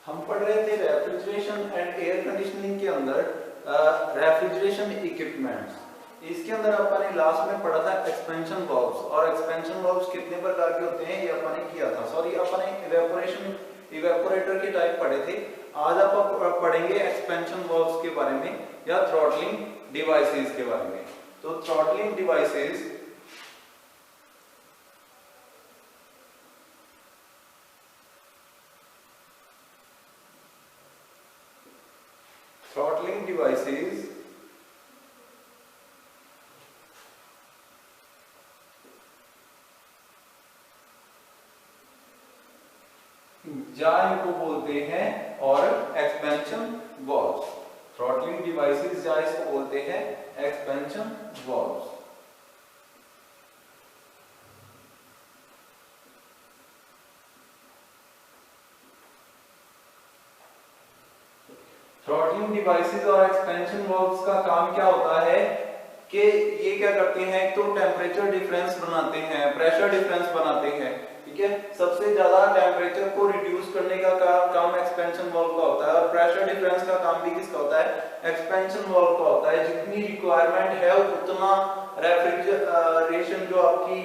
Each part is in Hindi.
हम पढ़ रहे थे रेफ्रिजरेशन एंड एयर कंडीशनिंग के अंदर रेफ्रिजरेशन इक्विपमेंट्स। इसके अंदर अपन ने लास्ट में पढ़ा था एक्सपेंशन वाल्व्स, और एक्सपेंशन वाल्व्स कितने प्रकार के होते हैं ये अपन ने किया था। सॉरी, अपन ने इवेपोरेटर के टाइप पढ़े थे। आज आप पढ़ेंगे एक्सपेंशन वाल्व्स के बारे में या थ्रॉटलिंग डिवाइसेस के बारे में। तो थ्रॉटलिंग डिवाइसेस जा इनको बोलते हैं, और एक्सपेंशन वाल्व्स, थ्रॉटलिंग डिवाइसेस जा इसको बोलते हैं एक्सपेंशन वाल्व्स। थ्रॉटलिंग डिवाइसेस और एक्सपेंशन वाल्व्स का काम क्या होता है कि ये क्या करते हैं, एक तो टेम्परेचर डिफरेंस बनाते हैं, प्रेशर डिफरेंस बनाते हैं, ठीक है। सबसे ज्यादा टेम्परेचर को रिड्यूस करने का काम एक्सपेंशन वाल्व का होता है, और प्रेशर डिफरेंस का काम भी किसका होता है, एक्सपेंशन वाल्व का होता है। जितनी रिक्वायरमेंट है उतना रेफ्रिजरेशन जो आपकी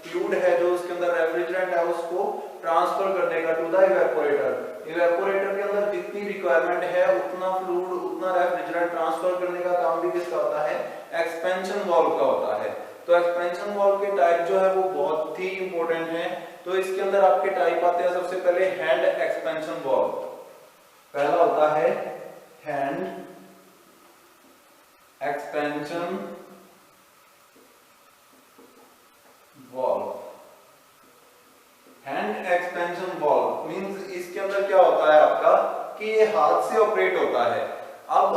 फ्लूइड है, जो उसके अंदर रेफ्रिजरेंट है, उसको ट्रांसफर करने का टू द इवेपोरेटर। इवेपोरेटर के अंदर जितनी रिक्वायरमेंट है उतना फ्लूइड, उतना रेफ्रिजरेंट ट्रांसफर करने का काम भी किसका होता है, एक्सपेंशन वाल्व का होता है। तो एक्सपेंशन वाल्व के टाइप जो है वो बहुत ही इंपॉर्टेंट है। तो इसके अंदर आपके टाइप आते हैं, सबसे पहले हैंड एक्सपेंशन वाल्व। पहला होता है hand expansion valve. Hand expansion valve means इसके अंदर क्या होता है आपका कि ये हाथ से ऑपरेट होता है। अब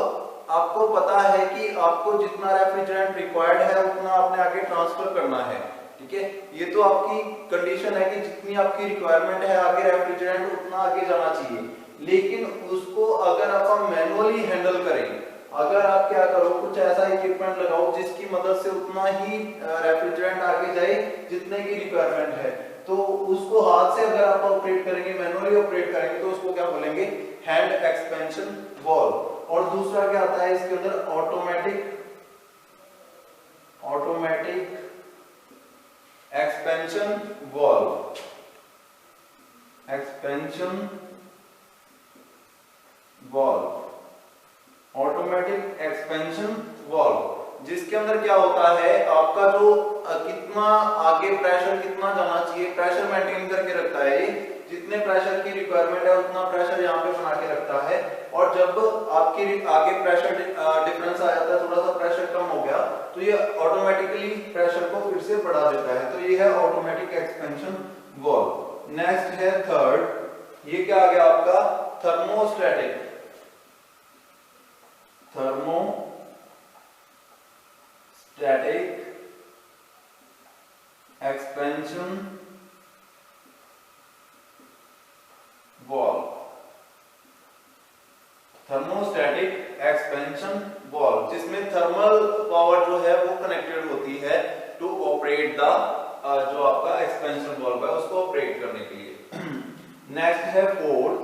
आपको पता है कि आपको जितना रेफ्रिजरेंट रिक्वायर्ड है उतना आपने आगे ट्रांसफर करना है, ठीक है। ये तो आपकी कंडीशन है कि जितनी आपकी रिक्वायरमेंट है आगे रेफ्रिजरेंट उतना आगे जाना चाहिए। लेकिन उसको अगर आप मैनुअली हैंडल करें, अगर आप क्या करो, कुछ ऐसा इक्विपमेंट लगाओ जिसकी मदद से उतना ही रेफ्रिजरेंट आगे जाए जितने की रिक्वायरमेंट है, तो उसको हाथ से अगर आप ऑपरेट करेंगे, मैनुअली ऑपरेट करेंगे, तो उसको क्या बोलेंगे, हैंड एक्सपेंशन वाल्व। और दूसरा क्या आता है इसके अंदर, automatic expansion valve. Expansion valve, automatic expansion valve, जिसके अंदर क्या होता है आपका जो कितना आगे प्रेशर कितना जाना चाहिए, प्रेशर मेंटेन करके रखता है। जितने प्रेशर की रिक्वायरमेंट है उतना प्रेशर यहाँ पे बना के रखता है, और जब आपकी आगे प्रेशर डिफरेंस आ जाता है, थोड़ा सा प्रेशर कम हो गया, तो ये ऑटोमेटिकली प्रेशर को फिर से बढ़ा देता है। तो ये है ऑटोमेटिक एक्सपेंशन वाल्व। नेक्स्ट है थर्ड, ये क्या आ गया आपका, thermostatic expansion valve. Thermostatic expansion valve, जिसमें थर्मल पावर जो है वो कनेक्टेड होती है टू ऑपरेट द जो आपका एक्सपेंशन वाल्व है उसको ऑपरेट करने के लिए। नेक्स्ट है fourth,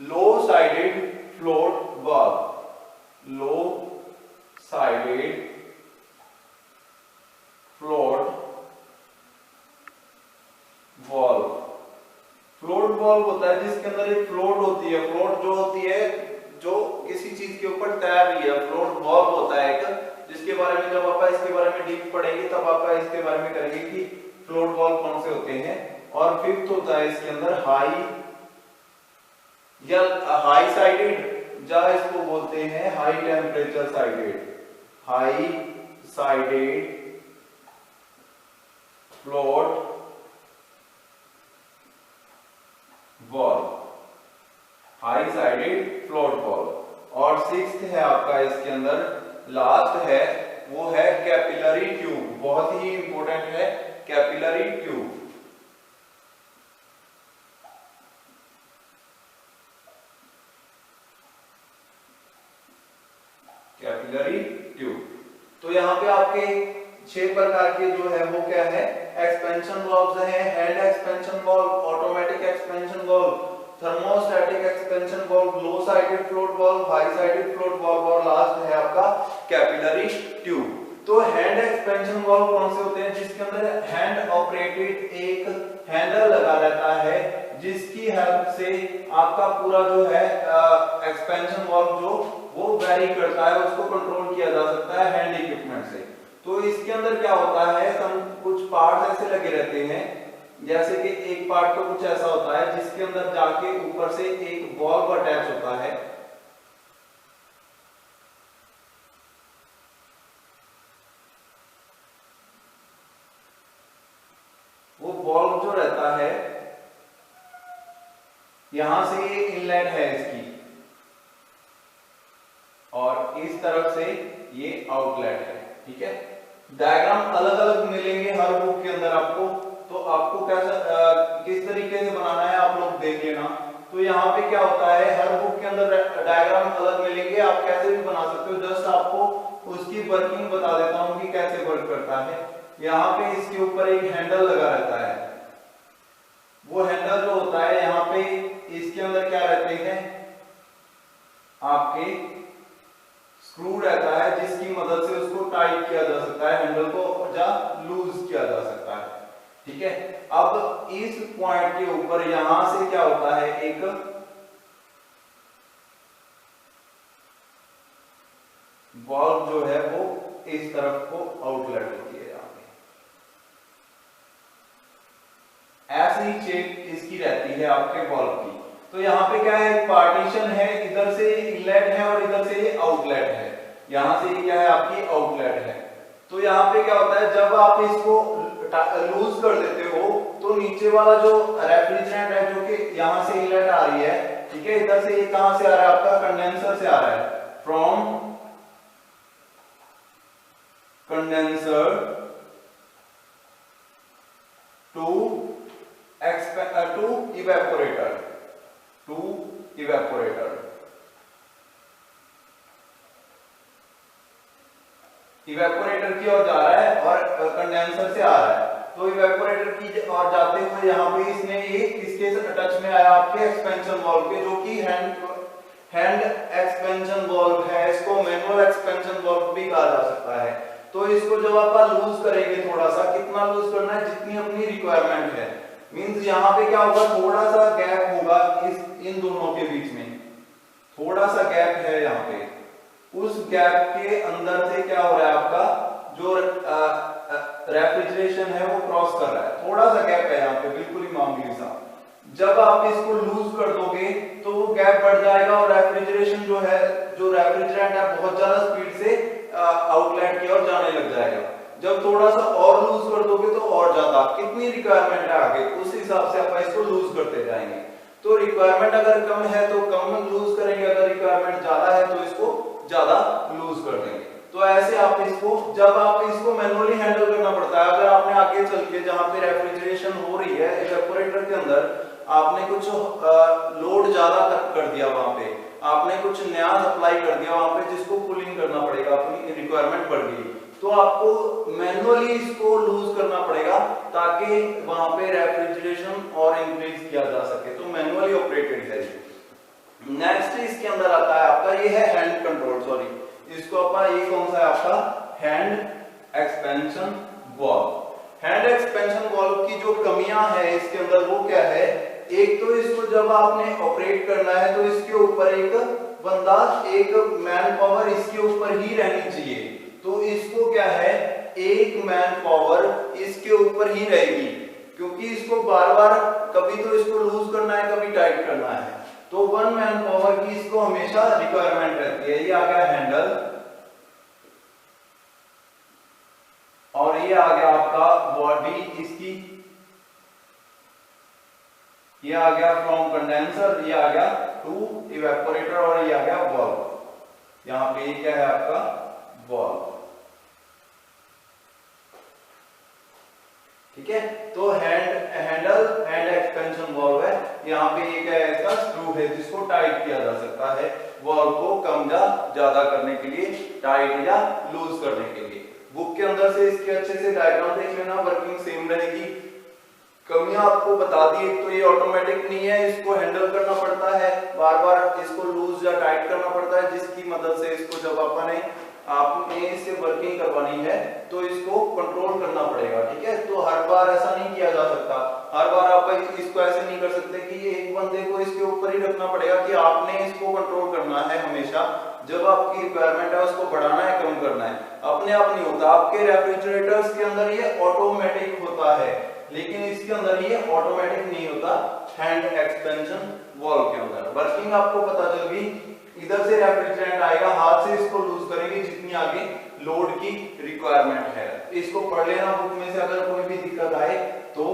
low sided float valve. Low sided float valve. Float valve होता है जिसके अंदर एक फ्लोट होती है। फ्लोट जो होती है जो किसी चीज के ऊपर तैर रही है, फ्लोट वाल्व होता है एक, जिसके बारे में जब आप इसके बारे में डीप पढ़ेंगे तब आप इसके बारे में करेंगे कि फ्लोट वाल्व कौन से होते हैं। और फिफ्थ होता है इसके अंदर हाई या हाई साइडेड, जा इसको बोलते हैं high temperature sided. High sided float valve, high sided float valve. और सिक्स्थ है आपका इसके अंदर, लास्ट है, वो है कैपिलरी ट्यूब। बहुत ही इंपॉर्टेंट है कैपिलरी ट्यूब। Capillary tube. तो यहाँ पे आपके 6 प्रकार के जो है वो क्या है एक्सपेंशन वाल्व्स है। Hand expansion valve, automatic expansion valve, thermostatic expansion valve, low sided float valve, high sided float valve और लास्ट है आपका कैपिलरी ट्यूब। तो हैंड एक्सपेंशन वाल्व कौन से होते हैं? जिसके अंदर हैंड ऑपरेटेड एक हैंडल लगा रहता है जिसकी हेल्प से आपका पूरा जो है एक्सपेंशन वाल्व जो वो वेरी करता है, उसको कंट्रोल किया जा सकता है हैंड इक्विपमेंट से। तो इसके अंदर क्या होता है, कुछ पार्ट्स ऐसे लगे रहते हैं, जैसे कि एक पार्ट तो कुछ ऐसा होता है जिसके अंदर जाके ऊपर से एक वाल्व अटैच होता है। वो वाल्व जो रहता है यहां से ये इनलेट है इसकी और इस तरफ से ये आउटलेट है। ठीक है, डायग्राम अलग अलग मिलेंगे हर बुक के अंदर आपको, तो आपको कैसा किस तरीके से बनाना है आप लोग देख लेना। तो यहाँ पे क्या होता है, हर बुक के अंदर डायग्राम अलग मिलेंगे, आप कैसे भी बना सकते हो। जस्ट आपको उसकी वर्किंग बता देता हूँ कि कैसे वर्क करता है। यहाँ पे इसके ऊपर एक हैंडल लगा रहता है, वो हैंडल जो होता है यहाँ पे इसके अंदर क्या रहते हैं आपके स्क्रू रहता है जिसकी मदद से उसको टाइट किया जा सकता है, हैंडल को या लूज किया जा सकता है। ठीक है, अब इस पॉइंट के ऊपर यहां से क्या होता है, एक वाल्व जो है वो इस तरफ को आउटलेट होती है। यहाँ पे ऐसी शेप इसकी रहती है आपके वाल्व की। तो यहाँ पे क्या है, एक पार्टीशन है, इधर से इनलेट है और इधर से ये आउटलेट है। यहाँ से ये क्या है आपकी आउटलेट है। तो यहाँ पे क्या होता है, जब आप इसको लूज कर देते हो तो नीचे वाला जो रेफ्रिजरेंट है जो कि यहाँ से इनलेट आ रही है, ठीक है, इधर से ये कहां से आ रहा है आपका कंडेंसर से आ रहा है, from condenser to evaporator, evaporator की ओर जा रहा है और कंडेंसर से आ रहा है। तो इवेपोरेटर की ओर जाते हुए यहाँ पे इसने ये किसके टच में आया, आपके एक्सपेंशन वाल्व के, जो कि हैंड एक्सपेंशन वाल्व है। इसको मैनुअल एक्सपेंशन वाल्व भी कहा जा सकता है। तो इसको जब आप लूज करेंगे, थोड़ा सा, कितना लूज करना है, जितनी अपनी रिक्वायरमेंट है। मींस यहाँ पे क्या होगा, थोड़ा सा गैप होगा इन दोनों के बीच में, थोड़ा सा गैप है यहाँ पे। उस गैप के अंदर से क्या हो रहा है, आपका जो रेफ्रिजरेशन है वो क्रॉस कर रहा है। थोड़ा सा गैप है यहाँ पे, बिल्कुल ही मामूली सा। जब आप इसको लूज कर दोगे तो वो गैप बढ़ जाएगा और रेफ्रिजरेशन जो है, जो रेफ्रिजरेंट है, बहुत ज्यादा स्पीड से आउटलेट की ओर जाने लग जाएगा। जब थोड़ा सा और लूज कर दोगे तो और ज्यादा, कितनी रिक्वायरमेंट है आगे, उस हिसाब से आप इसको लूज करते जाएंगे। तो रिक्वायरमेंट अगर कम है तो कम लूज करेंगे, अगर रिक्वायरमेंट ज्यादा है तो इसको ज्यादा लूज कर देंगे। तो ऐसे आप इसको, जब आप इसको मैनुअली हैंडल करना पड़ता है। अगर आपने आगे चल के जहां पे रेफ्रिजरेशन हो रही है इवेपोरेटर के अंदर, आपने कुछ लोड ज्यादा कर दिया, वहां पे आपने कुछ नया सप्लाई कर दिया वहां पे, जिसको कूलिंग करना पड़ेगा, अपनी रिक्वायरमेंट बढ़ गई, तो आपको मैनुअली इसको लूज करना पड़ेगा ताकि वहां पे रेफ्रिजरेशन और इंक्रीज किया जा सके। तो मैनुअली ऑपरेटेड है। नेक्स्ट इसके अंदर आता है आपका, ये है हैंड कंट्रोल, सॉरी, इसको अपना, ये कौन सा है आपका, hand expansion valve. Hand expansion valve की जो कमियां है इसके अंदर वो क्या है, एक तो इसको जब आपने ऑपरेट करना है तो इसके ऊपर एक बंदा, एक मैन पावर इसके ऊपर ही रहनी चाहिए। तो इसको क्या है, एक मैन पावर इसके ऊपर ही रहेगी, क्योंकि इसको बार बार कभी तो इसको लूज करना है, कभी टाइट करना है। तो वन मैन पावर की इसको हमेशा रिक्वायरमेंट रहती है। ये आ गया हैंडल और ये आ गया आपका बॉडी इसकी, ये आ गया फ्रॉम कंडेंसर, ये आ गया टू इवेपोरेटर और ये आ गया वाल्व। यहां पे ये क्या है आपका वाल्व। ठीक है, तो हैंडल हैंड एक्सपेंशन वाल्व है। यहाँ पे ये क्या है, इसका स्क्रू है जिसको टाइट किया जा सकता है वाल्व को कम या ज्यादा करने के लिए, टाइट या लूज करने के लिए। बुक के अंदर से इसके अच्छे से डायग्राम देख लेना, वर्किंग सेम रहेगी। कमियां आपको बता दी, एक तो ये ऑटोमेटिक नहीं है, इसको हैंडल करना पड़ता है, बार बार इसको लूज या टाइट करना पड़ता है, जिसकी मदद से इसको जब आपने इससे वर्किंग करवानी है तो इसको कंट्रोल करना पड़ेगा, ठीक है। तो हर बार ऐसा नहीं किया जा सकता, हर बार आप इसको ऐसे नहीं कर सकते कि ये एक बंदे को इसके ऊपर ही रखना पड़ेगा कि आपने इसको कंट्रोल करना है हमेशा। जब आपकी रिक्वायरमेंट है उसको बढ़ाना है, कम करना है, अपने आप नहीं होता। आपके रेफ्रिजरेटर्स के अंदर ये ऑटोमेटिक होता है, लेकिन इसके अंदर ये ऑटोमेटिक नहीं होता, हैंड एक्सपेंशन वाल्व के अंदर। वर्किंग आपको पता चल गई, इधर से रेफ्रिजरेंट आएगा, हाथ से इसको लूज करेंगे जितनी आगे लोड की रिक्वायरमेंट है। इसको पढ़ लेना बुक में से, अगर कोई भी दिक्कत आए तो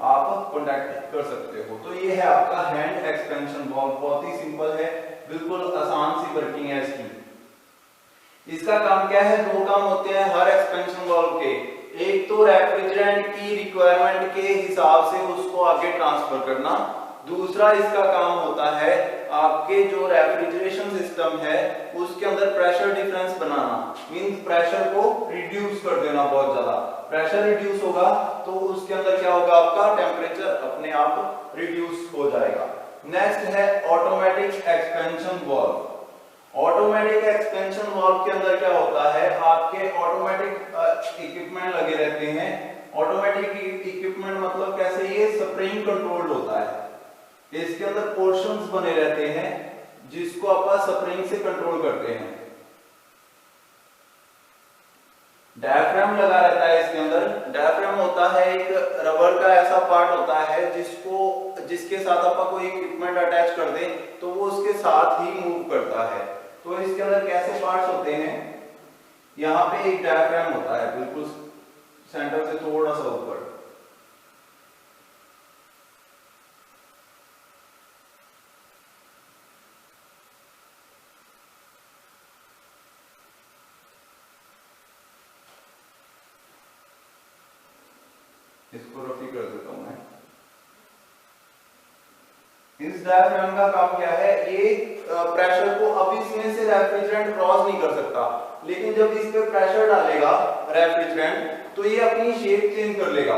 आप कांटेक्ट कर सकते हो। तो ये है आपका हैंड एक्सपेंशन वाल्व, बहुत ही सिंपल है, बिल्कुल आसान सी वर्किंग है इसकी। इसका काम क्या है, दो काम होते हैं हर एक्सपेंशन वाल्व के। एक तो रेफ्रिजरेंट की रिक्वायरमेंट के हिसाब से उसको आगे ट्रांसफर करना, दूसरा इसका काम होता है आपके जो रेफ्रिजरेशन सिस्टम है उसके अंदर प्रेशर डिफरेंस बनाना, मींस प्रेशर को रिड्यूस कर देना। बहुत ज्यादा प्रेशर रिड्यूस होगा तो उसके अंदर क्या होगा, आपका टेम्परेचर अपने आप रिड्यूस हो जाएगा। नेक्स्ट है automatic expansion valve. Automatic expansion valve के अंदर क्या होता है, आपके ऑटोमेटिक इक्विपमेंट लगे रहते हैं। ऑटोमेटिक इक्विपमेंट मतलब कैसे, ये स्प्रिंग कंट्रोल्ड होता है, इसके अंदर पोर्शंस बने रहते हैं जिसको आप स्प्रिंग से कंट्रोल करते हैं। डायफ्राम लगा रहता है इसके अंदर। डायफ्राम होता है एक रबर का ऐसा पार्ट होता है जिसके साथ आप कोई इक्विपमेंट अटैच कर दें तो वो उसके साथ ही मूव करता है। तो इसके अंदर कैसे पार्ट्स होते हैं, यहाँ पे एक डायफ्राम होता है बिल्कुल सेंटर से थोड़ा सा ऊपर, इसको रफी कर देता हूं मैं। इस डायफ्राम का काम क्या है, ये प्रेशर को, अब इसमें से रेफ्रिजरेंट क्रॉस नहीं कर सकता, लेकिन जब इस पे प्रेशर डालेगा रेफ्रिजरेंट तो ये अपनी शेप चेंज कर लेगा।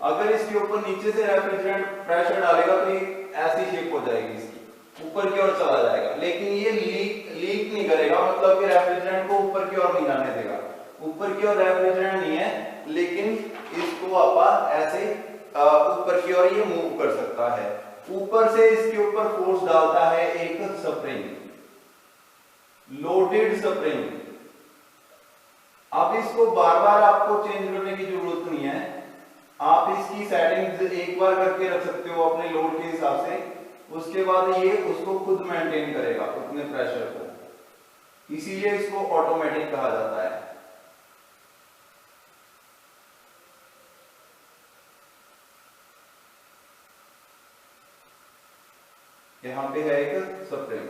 अगर इसके ऊपर नीचे से रेफ्रिजरेंट प्रेशर डालेगा तो ये ऐसी शेप हो जाएगी, इसकी ऊपर की ओर चला जाएगा, लेकिन ये लीक नहीं करेगा, मतलब कि रेफ्रिजरेंट को ऊपर की ओर नहीं जाने देगा। ऊपर की ओर रेफ्रिजरेंट नहीं है, लेकिन इसको आप ऐसे ऊपर की ओर ये मूव कर सकता है। ऊपर से इसके ऊपर फोर्स डालता है एक स्प्रिंग, लोडेड स्प्रिंग। अब इसको बार बार आपको चेंज करने की जरूरत नहीं है, आप इसकी सेटिंग्स एक बार करके रख सकते हो अपने लोड के हिसाब से, उसके बाद ये उसको खुद मेंटेन करेगा उतने प्रेशर को, इसीलिए इसको ऑटोमेटिक कहा जाता है। यहाँ पे है एक स्प्रिंग,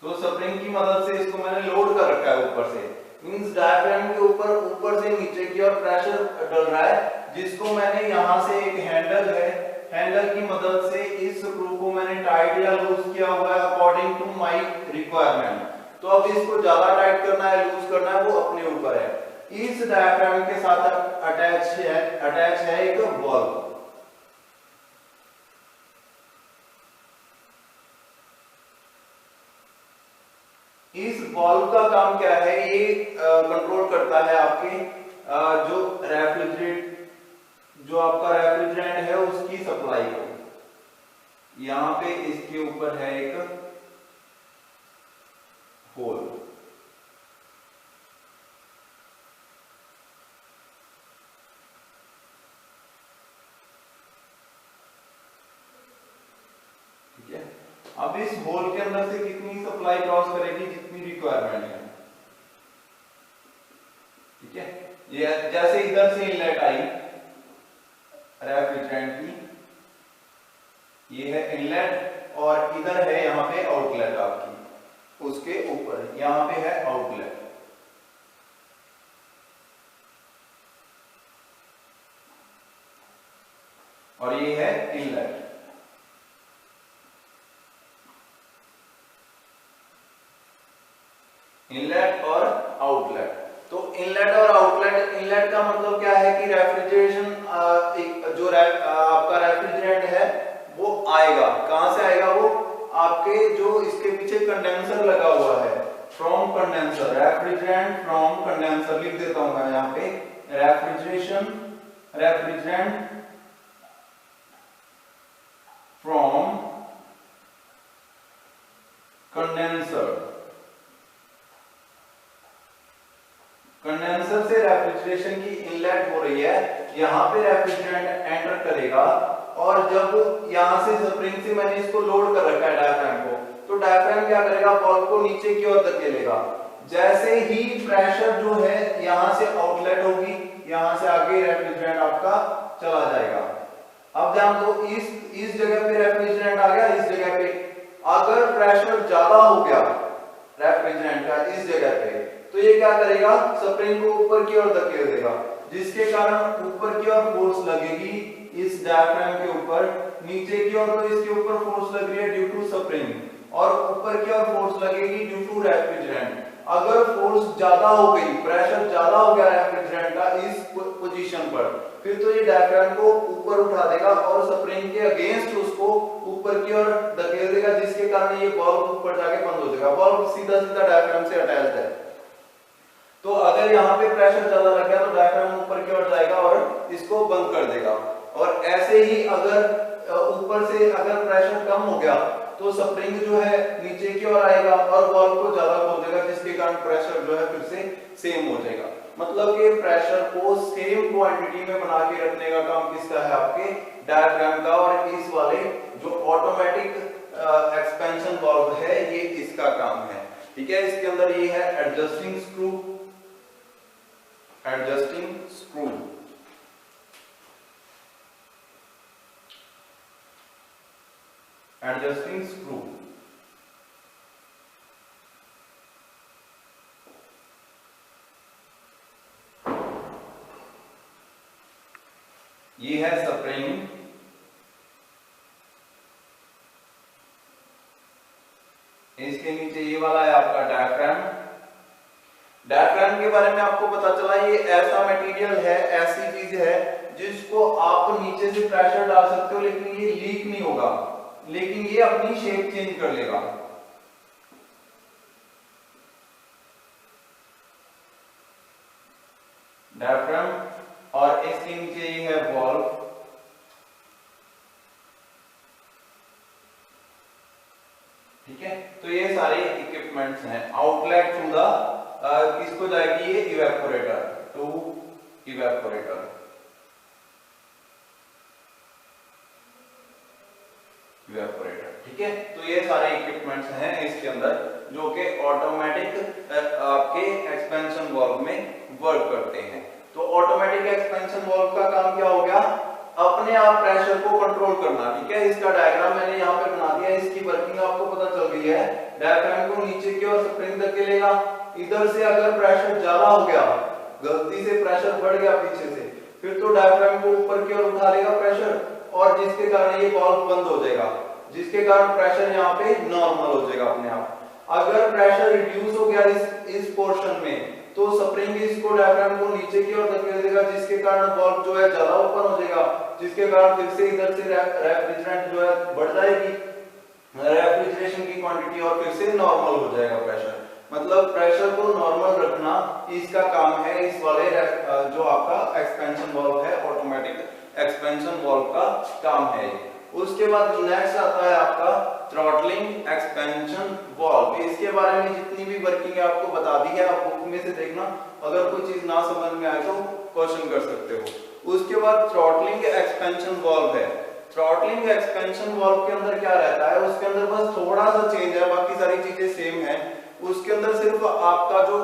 तो स्प्रिंग की मदद से इसको मैंने लोड कर रखा है ऊपर से, मींस डायफ्राम के ऊपर से नीचे की ओर प्रेशर डल रहा है, जिसको मैंने यहाँ से एक हैंडल है, हैंडल की मदद से इस स्क्रू को मैंने टाइट या लूज किया हुआ है अकॉर्डिंग टू माय रिक्वायरमेंट। तो अब इसको ज्यादा टाइट करना है, लूज करना है, वो अपने ऊपर है। इस डायफ्राम के साथ अटैच है एक वाल्व। इस वाल्व का काम क्या है, ये कंट्रोल करता है आपके जो आपका रेफ्रिजरेंट है उसकी सप्लाई को। यहाँ पे इसके ऊपर है एक होल, ठीक है। अब इस होल के अंदर से कितनी सप्लाई क्रॉस करेगी, जितनी रिक्वायरमेंट है, ठीक है। ये जैसे इधर से इनलेट आई रेफ्रिजरेंट की, ये है इनलेट, और इधर है यहाँ पे आउटलेट आपकी, उसके ऊपर यहाँ पे है आउटलेट, और ये है इनलेट। इनलेट और आउटलेट, तो इनलेट और आउटलेट आउटलेट, इनलेट का मतलब क्या है कि रेफ्रिजरेशन जो आपका रेफ्रिजरेंट है वो आएगा, कहां से आएगा, वो आपके जो इसके पीछे कंडेंसर लगा हुआ है, from condenser, refrigerant from condenser लिख देता हूं मैं यहाँ पे, रेफ्रिजरेंट फ्रॉम कंडेंसर, कंडेंसर से रेफ्रिजरेशन की इनलेट हो रही है, यहाँ पे रेफ्रिजरेंट एंटर करेगा और जब यहाँ से स्प्रिंग से मैंने इसको लोड कर रखा है डायफ्राम को, तो डायफ्राम क्या करेगा, बॉल को नीचे की ओर धकेलेगा। जैसे ही प्रेशर जो है यहाँ से आउटलेट होगी, यहाँ से आगे रेफ्रिजरेंट आपका चला जाएगा। अब ध्यान दो, इस जगह पे रेफ्रिजरेंट आ गया, इस जगह पे अगर प्रेशर ज्यादा हो गया रेफ्रिजरेंट का इस जगह पे, तो ये क्या करेगा, स्प्रिंग को ऊपर की ओर धकेल देगा, जिसके कारण ऊपर की ओर फोर्स लगेगी इस डायफ्राम के ऊपर, नीचे की ओर तो इसके ऊपर फोर्स लग रही है ड्यू टू स्प्रिंग, और ऊपर की ओर फोर्स लगेगी ड्यू टू रेफ्रिजरेंट। अगर फोर्स ज्यादा हो गई, प्रेशर ज्यादा हो गया रेफ्रिजरेंट का इस पोजीशन पर, फिर तो ये डायफ्राम को ऊपर उठा देगा और स्प्रिंग के अगेंस्ट उसको ऊपर की ओर धकेल देगा, जिसके कारण ये बल्ब ऊपर जाके बंद हो जाएगा। बल्ब सीधा सीधा डायफ्राम से अटैच्ड है, तो अगर यहाँ पे प्रेशर ज्यादा लग गया तो डायफ्राम ऊपर की ओर जाएगा और इसको बंद कर देगा। और ऐसे ही अगर ऊपर से अगर प्रेशर कम हो गया तो स्प्रिंग जो है नीचे की ओर आएगा और बॉल को ज्यादा खोल देगा, जिसके कारण प्रेशर जो है फिर से सेम हो जाएगा। मतलब कि प्रेशर को सेम क्वांटिटी में बना के रखने का काम किसका है, आपके डायफ्राम का, और इस वाले जो ऑटोमेटिक एक्सपेंशन वाल्व है ये इसका काम है। ठीक है, इसके अंदर ये है adjusting screw, adjusting screw, adjusting screw, ये है स्प्रिंग, इसके नीचे ये वाला है आपका डायफ्राम। डायफ्राम के बारे में आपको पता चला, ये ऐसा मटेरियल है, ऐसी चीज है जिसको आप नीचे से प्रेशर डाल सकते हो लेकिन ये लीक नहीं होगा, लेकिन ये अपनी शेप चेंज कर लेगा। डायफ्राम, और इसके नीचे ये है वॉल्व, ठीक है। तो ये सारे इक्विपमेंट्स हैं। आउटलेट टू द किसको जाएगी, ये इवेपोरेटर, टू इवेपोरेटर, इवेपोरेटर, ठीक है। तो ये सारे इक्विपमेंट्स हैं इसके अंदर जो कि ऑटोमेटिक आपके एक्सपेंशन वाल्व में वर्क करते हैं। तो ऑटोमेटिक एक्सपेंशन वाल्व का काम क्या हो गया, अपने आप प्रेशर को कंट्रोल करना। ठीक है, इसका डायग्राम मैंने यहाँ पे बना दिया, इसकी वर्किंग आपको पता चल गई है। डायफ्राम को नीचे की ओर स्प्रिंग धकेलेगा, इधर से अगर प्रेशर ज्यादा हो गया, गलती से प्रेशर बढ़ गया पीछे से, फिर तो डायफ्राम को ऊपर की ओर उठा लेगा प्रेशर, और जिसके कारण ये वाल्व बंद हो जाएगा, जिसके कारण प्रेशर यहाँ पे नॉर्मल हो जाएगा अपने आप। अगर प्रेशर रिड्यूस हो गया इस पोर्शन में, तो स्प्रिंग इसको डायफ्राम को नीचे की ओर धकेल देगा, जिसके कारण वाल्व जो है ज्यादा ओपन हो जाएगा, जिसके कारण फिर से इधर से रेफ्रिजरेंट जो है बढ़ जाएगी, रेफ्रिजरेशन की क्वांटिटी, और फिर से नॉर्मल हो जाएगा प्रेशर। मतलब प्रेशर को नॉर्मल रखना इसका काम है, इस वाले जो आपका एक्सपेंशन वाल्व है, ऑटोमेटिक एक्सपेंशन वाल्व का काम है। उसके बाद नेक्स्ट आता है आपका थ्रॉटलिंग एक्सपेंशन वाल्व। इसके बारे में जितनी भी वर्किंग है आपको बता दी है, आप बुक में से देखना, अगर कोई चीज ना समझ में आए तो क्वेश्चन कर सकते हो। उसके बाद थ्रॉटलिंग एक्सपेंशन वाल्व है। थ्रॉटलिंग एक्सपेंशन वाल्व के अंदर क्या रहता है, उसके अंदर बस थोड़ा सा चेंज है, बाकी सारी चीजें सेम है। उसके अंदर सिर्फ आपका जो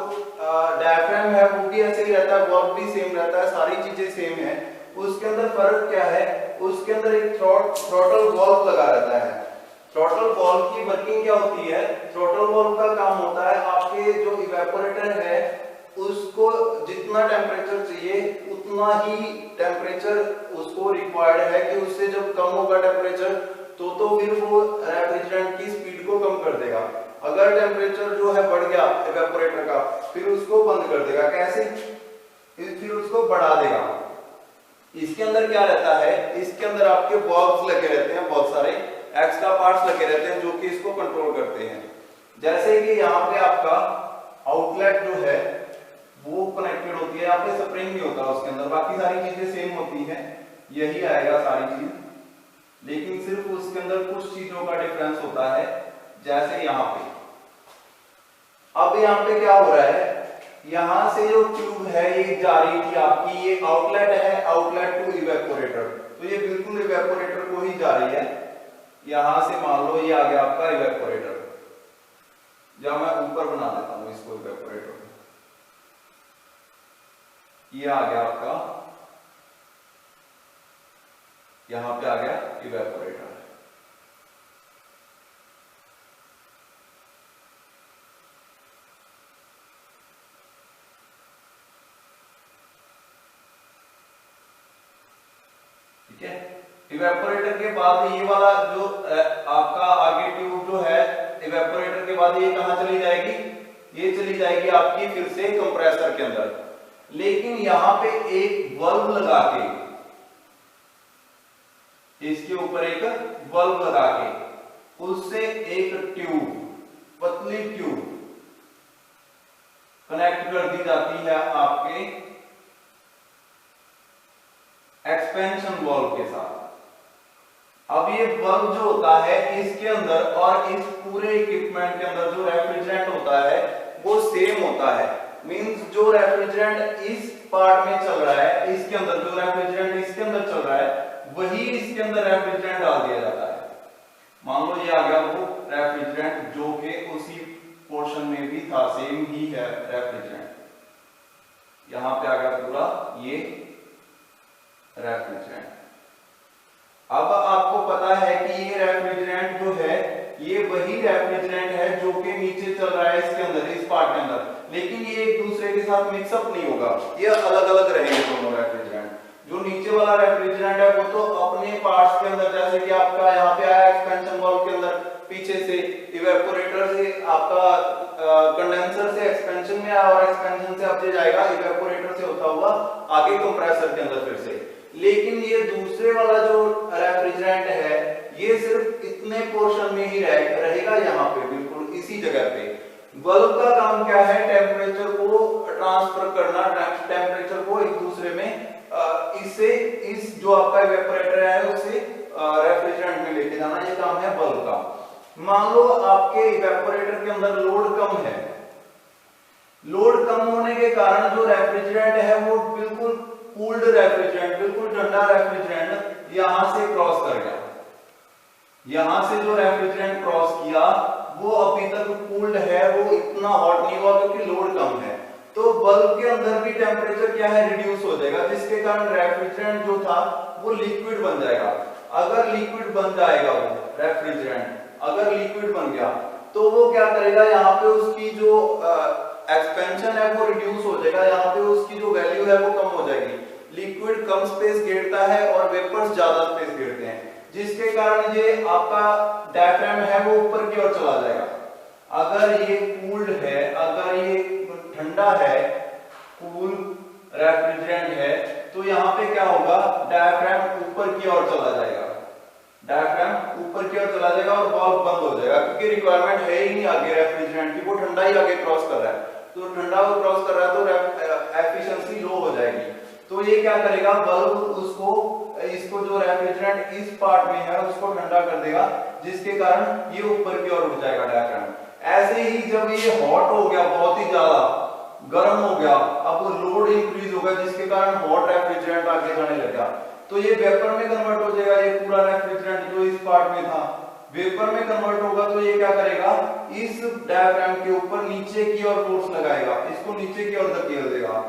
डायफ्राम है वो भी ऐसे ही रहता है, वाल्व भी सेम रहता है, सारी चीजें सेम है। उसके अंदर फर्क क्या है, उसके अंदर एक थ्रॉटल वाल्व लगा रहता है। थ्रॉटल वाल्व की वर्किंग क्या होती है, थ्रॉटल वाल्व का काम होता है आपके जो इवेपोरेटर है उसको जितना टेम्परेचर चाहिए उतना ही टेम्परेचर उसको रिक्वायर्ड है, कि उससे जब कम होगा टेम्परेचर तो फिर वो रेफ्रिजरेंट की स्पीड को कम कर देगा। अगर टेम्परेचर जो है बढ़ गया इवेपोरेटर का, फिर उसको बंद कर देगा। कैसे, फिर उसको बढ़ा देगा। इसके अंदर क्या रहता है, इसके अंदर आपके बॉल्ब्स लगे रहते हैं, बहुत सारे एक्स्ट्रा पार्ट्स लगे रहते हैं जो कि इसको कंट्रोल करते हैं। जैसे कि यहाँ पे आपका आउटलेट जो है वो कनेक्टेड होती है, यहाँ पे स्प्रिंग नहीं होता उसके अंदर, बाकी सारी चीजें सेम होती हैं, यही आएगा सारी चीज, लेकिन सिर्फ उसके अंदर कुछ चीजों का डिफरेंस होता है। जैसे यहाँ पे अब यहाँ पे क्या हो रहा है, यहां से जो ट्यूब है ये जा रही थी आपकी, ये आउटलेट है, आउटलेट टू इवेपोरेटर, तो ये बिल्कुल इवेपोरेटर को ही जा रही है। यहां से मान लो ये आ गया आपका इवेपोरेटर, जब मैं ऊपर बना देता हूं इसको इवेपोरेटर, ये आ गया आपका, यहां पे आ गया इवेपोरेटर। ठीक है, इवेपोरेटर के बाद ये वाला जो आपका आगे ट्यूब जो है, इवेपोरेटर के बाद ये कहां चली जाएगी, ये चली जाएगी आपकी फिर से कंप्रेसर के अंदर। लेकिन यहां पे एक बल्ब लगा के, इसके ऊपर एक बल्ब लगा के उससे एक ट्यूब, पतली ट्यूब कनेक्ट कर दी जाती है आपके एक्सपेंशन वाल्व के साथ। अब ये बल्ब जो होता है इसके अंदर और इस पूरे इक्विपमेंट के अंदर जो रेफ्रिजरेंट होता है वो सेम होता है। मींस जो रेफ्रिजरेंट इस पार्ट में चल रहा है, इसके अंदर जो रेफ्रिजरेंट इसके अंदर चल रहा है वही इसके अंदर रेफ्रिजरेंट डाल दिया जाता है। मान लो ये आ गया वो रेफ्रिजरेंट जो कि उसी पोर्शन में भी था, सेम ही है रेफ्रिजरेंट, यहां पे आ गया पूरा ये रेफ्रिजरेंट। अब आपको पता है कि ये रेफ्रिजरेंट जो है ये वही रेफ्रिजरेंट है जो कि नीचे चल रहा है इसके अंदर, इस पार्ट के अंदर, लेकिन ये एक दूसरे के साथ मिक्सअप नहीं होगा, ये अलग अलग रहेंगे दोनों रेफ्रिजरेंट। जो नीचे वाला रेफ्रिजरेंट है वो तो अपने पार्ट्स के अंदर, जैसे कि आपका यहाँ पे आया एक्सपेंशन वाल्व के अंदर, पीछे से इवेपोरेटर से आपका कंडेंसर से एक्सपेंशन में आया और एक्सपेंशन से अब जाएगा इवेपोरेटर से होता हुआ आगे कंप्रेसर के अंदर फिर से। लेकिन ये दूसरे वाला जो रेफ्रिजरेंट है ये सिर्फ इतने पोर्शन में ही रहेगा, यहाँ पे बिल्कुल इसी जगह पे। बल्ब का काम क्या है, टेम्परेचर को ट्रांसफर करना, टेम्परेचर को एक दूसरे में इससे इस जो आपका इवेपोरेटर है उसे रेफ्रिजरेंट में लेके जाना, ये काम है बल्ब का। मान लो आपके इवेपोरेटर के अंदर लोड कम है, लोड कम होने के कारण जो रेफ्रिजरेंट है वो बिल्कुल कूल्ड रेफ्रिजरेंट, बिल्कुल ठंडा रेफ्रिजरेंट यहां से क्रॉस कर गया, यहां से जो रेफ्रिजरेंट क्रॉस किया वो अभी तक कूल्ड है, वो इतना हॉट नहीं हुआ क्योंकि लोड कम है। तो बल्ब के अंदर भी टेम्परेचर क्या है, रिड्यूस हो जाएगा, जिसके कारण रेफ्रिजरेंट जो था वो लिक्विड बन जाएगा। अगर लिक्विड बन जाएगा वो रेफ्रिजरेंट, अगर लिक्विड बन गया तो वो क्या करेगा, यहाँ पे उसकी जो एक्सपेंशन है वो रिड्यूस हो जाएगा, यहाँ पे उसकी जो वैल्यू है वो कम हो जाएगी। लिक्विड कम स्पेस घेरता है और वेपर्स ज्यादा स्पेस घेरते हैं, जिसके कारण ये आपका डायफ्राम है वो ऊपर की ओर चला जाएगा। अगर ये कूल्ड है, अगर ये ठंडा है, कूल रेफ्रिजरेंट है, तो यहाँ पे क्या होगा, डायफ्राम ऊपर की ओर चला जाएगा, डायफ्राम ऊपर की ओर चला जाएगा और वाल्व बंद हो जाएगा, क्योंकि रिक्वायरमेंट है ही नहीं आगे रेफ्रिजरेंट की, वो ठंडा ही आगे क्रॉस कर रहा है, तो ठंडा वो क्रॉस कर रहा है तो एफिशिएंसी लो हो जाएगी। तो ये क्या करेगा, बल्ब उसको, इसको जो रेफ्रिजरेंट इस पार्ट में है उसको ठंडा कर देगा, जिसके कारण ये ऊपर की ओर उठ जाएगा डायफ्राम। ऐसे ही जब ये हॉट हो गया, बहुत ही ज्यादा गर्म हो गया, अब लोड इंक्रीज हो गया, जिसके कारण हॉट रेफ्रिजरेंट आगे जाने लगा, तो ये वेपर में कन्वर्ट हो जाएगा। ये पूरा रेफ्रिजरेंट जो इस पार्ट में था वेपर में कन्वर्ट होगा, तो ये क्या करेगा, इस डायफ्राम के ऊपर नीचे की ओर फोर्स लगाएगा, इसको नीचे की ओर धकेल देगा।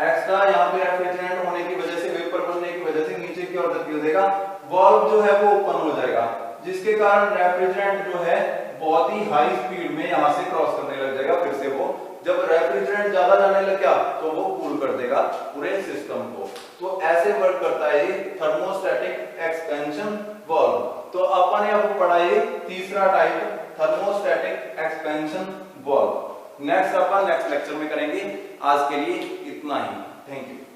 एक्स्ट्रा यहाँ पे रेफ्रिजरेंट होने की वजह से, वेपर बनने की वजह से नीचे की ओर धकेल देगा, वाल्व जो है वो ओपन हो जाएगा, जिसके कारण रेफ्रिजरेंट जो है बहुत ही हाई स्पीड में यहाँ से क्रॉस करने लग जाएगा। फिर से वो जब रेफ्रिजरेंट ज्यादा जाने लग गया तो वो कूल कर देगा पूरे सिस्टम को। तो ऐसे वर्क करता है ये थर्मोस्टैटिक एक्सपेंशन वाल्व। तो अपन ने अब पढ़ा ये तीसरा type, thermostatic expansion valve. Next अपन नेक्स्ट लेक्चर में करेंगे। आज के लिए line. Thank you.